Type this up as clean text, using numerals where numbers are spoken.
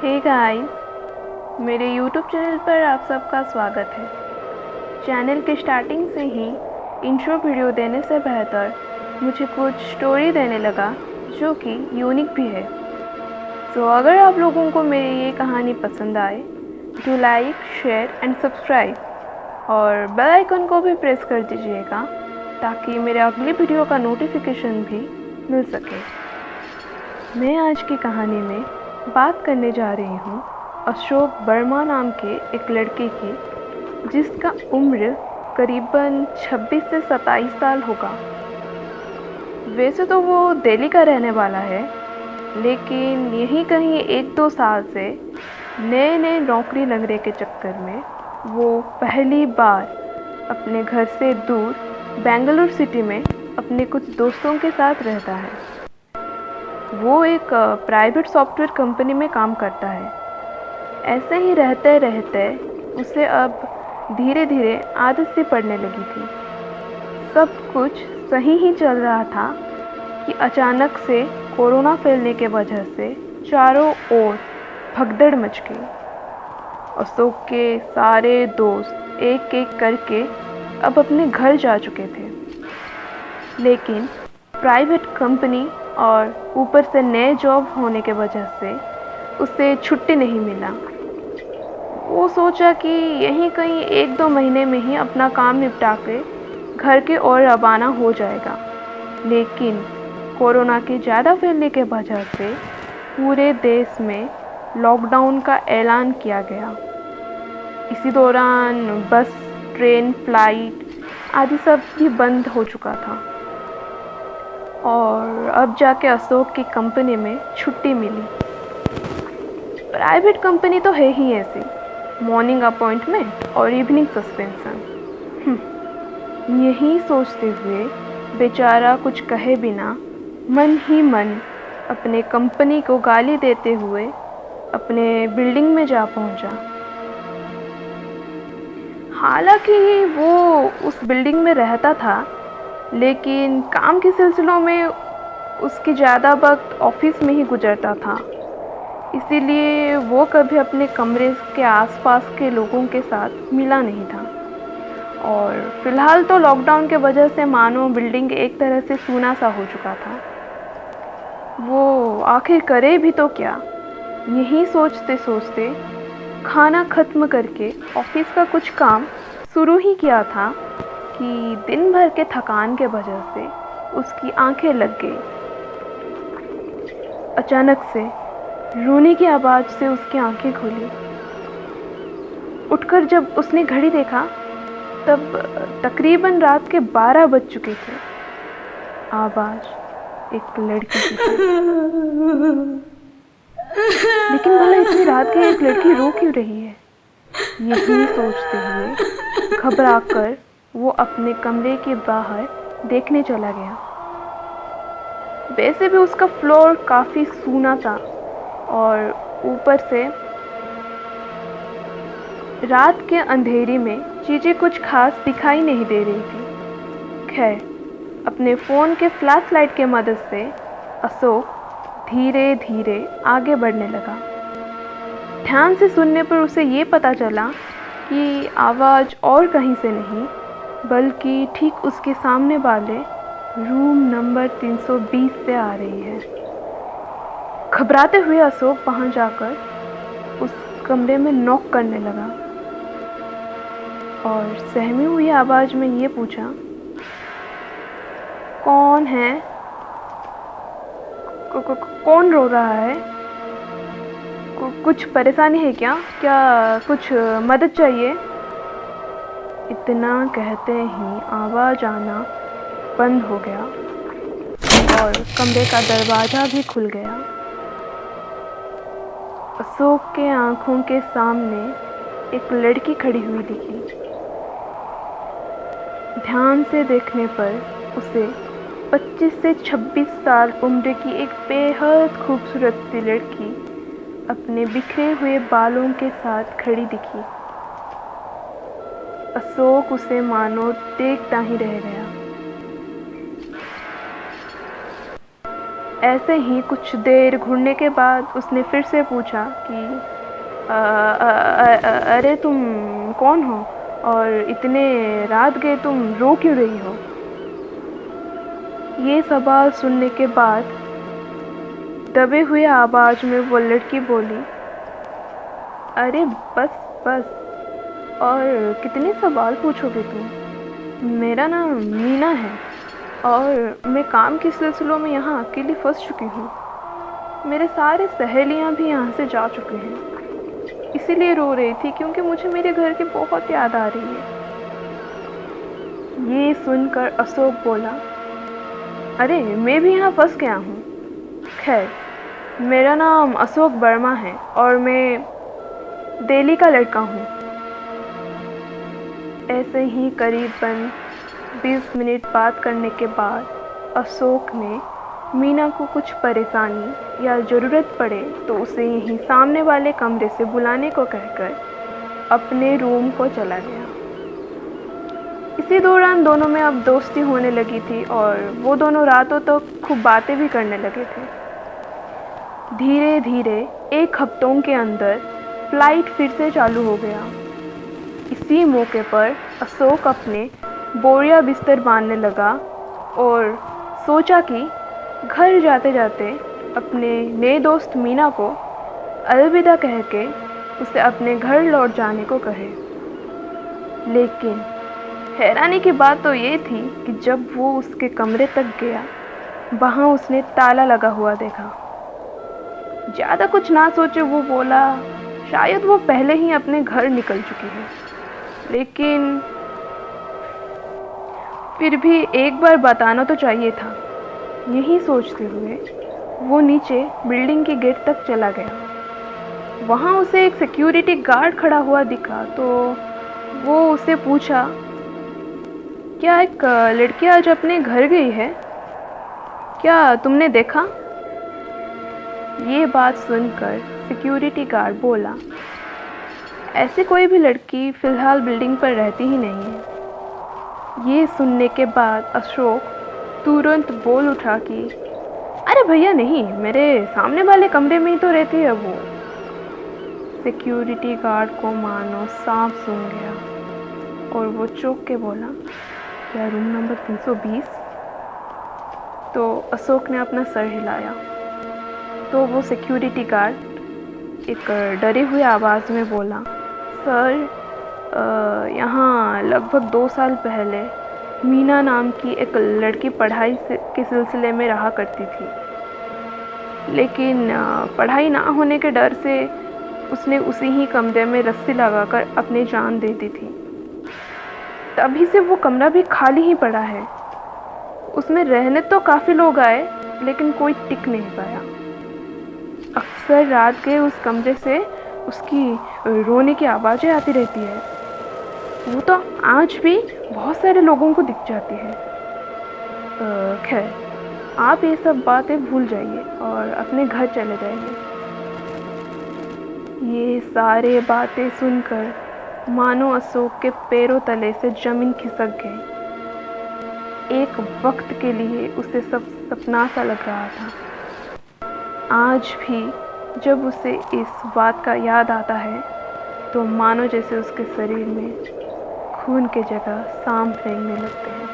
Hey guys, मेरे YouTube channel पर आप सबका स्वागत है। चैनल के स्टार्टिंग से ही इंट्रो वीडियो देने से बेहतर मुझे कुछ स्टोरी देने लगा जो कि यूनिक भी है। सो अगर आप लोगों को मेरी ये कहानी पसंद आए तो लाइक, शेयर एंड सब्सक्राइब और बेल आइकन को भी प्रेस कर दीजिएगा ताकि मेरे अगली वीडियो का नोटिफिकेशन भी मिल सके। मैं आज की कहानी में बात करने जा रही हूँ अशोक वर्मा नाम के एक लड़के की जिसका उम्र करीबन 26 से 27 साल होगा। वैसे तो वो दिल्ली का रहने वाला है, लेकिन यहीं कहीं 1-2 साल से नए नए नौकरी लगने के चक्कर में वो पहली बार अपने घर से दूर बेंगलुरु सिटी में अपने कुछ दोस्तों के साथ रहता है। वो एक प्राइवेट सॉफ्टवेयर कंपनी में काम करता है। ऐसे ही रहते रहते उसे अब धीरे धीरे आदत सी पड़ने लगी थी। सब कुछ सही ही चल रहा था कि अचानक से कोरोना फैलने के वजह से चारों ओर भगदड़ मच गई। अशोक के सारे दोस्त एक एक करके अब अपने घर जा चुके थे, लेकिन प्राइवेट कंपनी और ऊपर से नए जॉब होने के वजह से उसे छुट्टी नहीं मिला। वो सोचा कि यहीं कहीं 1-2 महीने में ही अपना काम निपटा के घर के ओर रवाना हो जाएगा, लेकिन कोरोना के ज़्यादा फैलने के वजह से पूरे देश में लॉकडाउन का ऐलान किया गया। इसी दौरान बस, ट्रेन, फ्लाइट आदि सब भी बंद हो चुका था और अब जाके अशोक की कंपनी में छुट्टी मिली। प्राइवेट कंपनी तो है ही ऐसी, मॉर्निंग अपॉइंटमेंट और इवनिंग सस्पेंशन। यही सोचते हुए बेचारा कुछ कहे बिना मन ही मन अपने कंपनी को गाली देते हुए अपने बिल्डिंग में जा पहुंचा। हालांकि वो उस बिल्डिंग में रहता था, लेकिन काम के सिलसिलों में उसकी ज़्यादा वक्त ऑफिस में ही गुजरता था, इसीलिए वो कभी अपने कमरे के आसपास के लोगों के साथ मिला नहीं था। और फिलहाल तो लॉकडाउन के वजह से मानो बिल्डिंग एक तरह से सूना सा हो चुका था। वो आखिर करे भी तो क्या, यही सोचते सोचते खाना ख़त्म करके ऑफिस का कुछ काम शुरू ही किया था कि दिन भर के थकान के वजह से उसकी आंखें लग गई। अचानक से रोने की आवाज़ से उसकी आंखें खुली। उठकर जब उसने घड़ी देखा तब तकरीबन रात के 12 बज चुके थे। आवाज़ एक लड़की की थी। लेकिन भला इतनी रात के एक लड़की रो क्यों रही है? यही सोचते हुए घबराकर वो अपने कमरे के बाहर देखने चला गया। वैसे भी उसका फ्लोर काफ़ी सूना था और ऊपर से रात के अंधेरे में चीज़ें कुछ खास दिखाई नहीं दे रही थी। खैर, अपने फ़ोन के फ्लैश लाइट के मदद से अशोक धीरे धीरे आगे बढ़ने लगा। ध्यान से सुनने पर उसे ये पता चला कि आवाज़ और कहीं से नहीं बल्कि ठीक उसके सामने वाले रूम नंबर 320 से आ रही है। घबराते हुए अशोक वहाँ जाकर उस कमरे में नॉक करने लगा और सहमी हुई आवाज़ में ये पूछा, कौन है? कौन रो रहा है? कुछ परेशानी है क्या? क्या कुछ मदद चाहिए? इतना कहते ही आवाज़ आना बंद हो गया और कमरे का दरवाज़ा भी खुल गया। अशोक के आँखों के सामने एक लड़की खड़ी हुई दिखी। ध्यान से देखने पर उसे 25 से 26 साल उम्र की एक बेहद खूबसूरत सी लड़की अपने बिखरे हुए बालों के साथ खड़ी दिखी। अशोक उसे मानो देखता ही रह गया। ऐसे ही कुछ देर घूरने के बाद उसने फिर से पूछा कि अरे तुम कौन हो और इतने रात गए तुम रो क्यों रही हो? ये सवाल सुनने के बाद दबे हुए आवाज़ में वो लड़की बोली, अरे बस बस, और कितने सवाल पूछोगे तुम? मेरा नाम मीना है और मैं काम के सिलसिलों में यहाँ अकेली फंस चुकी हूँ। मेरे सारे सहेलियाँ भी यहाँ से जा चुके हैं, इसीलिए रो रही थी क्योंकि मुझे मेरे घर की बहुत याद आ रही है। ये सुनकर अशोक बोला, अरे मैं भी यहाँ फंस गया हूँ। खैर, मेरा नाम अशोक वर्मा है और मैं दिल्ली का लड़का हूँ। ऐसे ही करीबन 20 मिनट बात करने के बाद अशोक ने मीना को कुछ परेशानी या ज़रूरत पड़े तो उसे यहीं सामने वाले कमरे से बुलाने को कहकर अपने रूम को चला गया। इसी दौरान दोनों में अब दोस्ती होने लगी थी और वो दोनों रातों तक खूब बातें भी करने लगे थे। धीरे धीरे 1 हफ्तों के अंदर फ्लाइट फिर से चालू हो गया। इसी मौके पर अशोक अपने बोरिया बिस्तर बांधने लगा और सोचा कि घर जाते जाते अपने नए दोस्त मीना को अलविदा कह के उसे अपने घर लौट जाने को कहे। लेकिन हैरानी की बात तो ये थी कि जब वो उसके कमरे तक गया, वहाँ उसने ताला लगा हुआ देखा। ज़्यादा कुछ ना सोचे वो बोला, शायद वो पहले ही अपने घर निकल चुकी है, लेकिन फिर भी एक बार बताना तो चाहिए था। यही सोचते हुए वो नीचे बिल्डिंग के गेट तक चला गया। वहाँ उसे एक सिक्योरिटी गार्ड खड़ा हुआ दिखा तो वो उससे पूछा, क्या एक लड़की आज अपने घर गई है? क्या तुमने देखा? ये बात सुनकर सिक्योरिटी गार्ड बोला, ऐसी कोई भी लड़की फ़िलहाल बिल्डिंग पर रहती ही नहीं है। ये सुनने के बाद अशोक तुरंत बोल उठा कि अरे भैया नहीं, मेरे सामने वाले कमरे में ही तो रहती है वो। सिक्योरिटी गार्ड को मानो सांप सूंघ गया और वो चौंक के बोला, क्या रूम नंबर 320? तो अशोक ने अपना सर हिलाया तो वो सिक्योरिटी गार्ड एक डरे हुए आवाज़ में बोला, सर यहाँ लगभग 2 साल पहले मीना नाम की एक लड़की पढ़ाई के सिलसिले में रहा करती थी, लेकिन पढ़ाई ना होने के डर से उसने उसी ही कमरे में रस्सी लगाकर अपनी जान दे दी थी। तभी से वो कमरा भी खाली ही पड़ा है। उसमें रहने तो काफ़ी लोग आए, लेकिन कोई टिक नहीं पाया। अक्सर रात के उस कमरे से उसकी रोने की आवाज़ें आती रहती है। वो तो आज भी बहुत सारे लोगों को दिख जाती है। खैर, आप ये सब बातें भूल जाइए और अपने घर चले जाइए। ये सारे बातें सुनकर मानो अशोक के पैरों तले से ज़मीन खिसक गई। एक वक्त के लिए उसे सब सपना सा लग रहा था। आज भी जब उसे इस बात का याद आता है तो मानो जैसे उसके शरीर में खून के जगह सांप रेंगने लगते हैं।